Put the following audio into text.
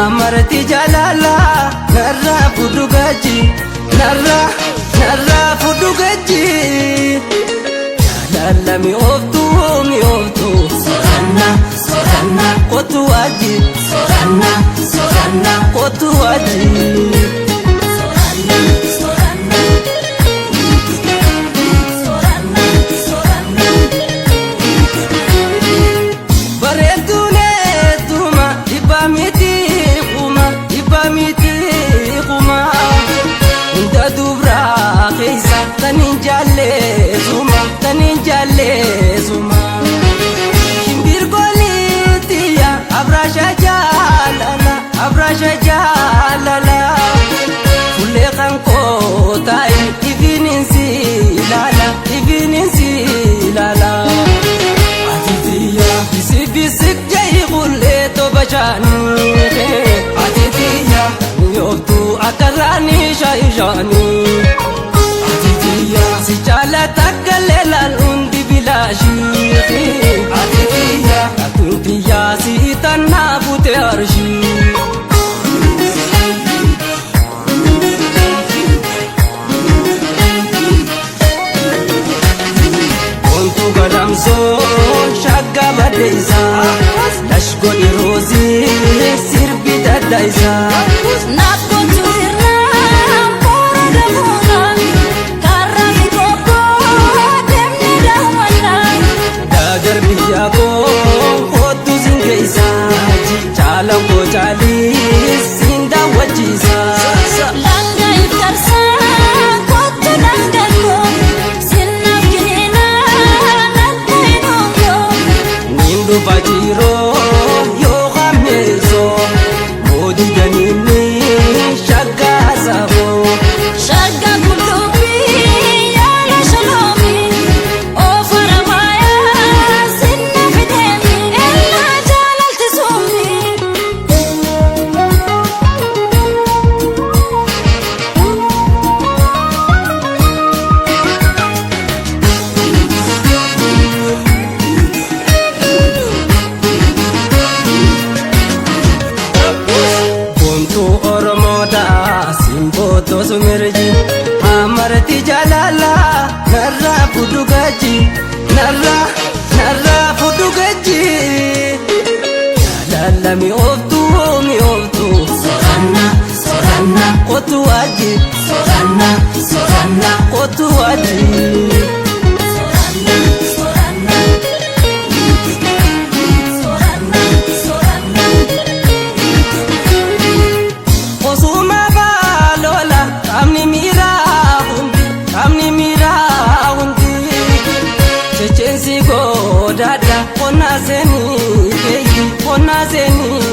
amarti jalala narra fudugaji narra fudugaji jalala mi oftu soranna kotu waji soranna kotu waji tanin jalle zuma shimbir golitiya abrasha jalala fulle kanko tai ivinin silala atitiya bisik jai gulle to bachani atitiya yoftu akarani shaijani si jalatak lelal undi bilashi atitiya atuntiya si tanna bute arshi kontu gadamso shagga badisa dashgoni rozi sirbi dadaisa Lambo jali sinda wajisa langa iftarsa kotu langa ko sinna kina nantainongo nindu bajiro yo gamezo modi ganini shagga sabo shagga kulubi yala shalomi o faramaya sinna fidemi ella jalalti sumi sumirji amarti jalala narra fudugaji jalala mi oftu soranna kotu waji soranna kotu waji Dada, ona zeni,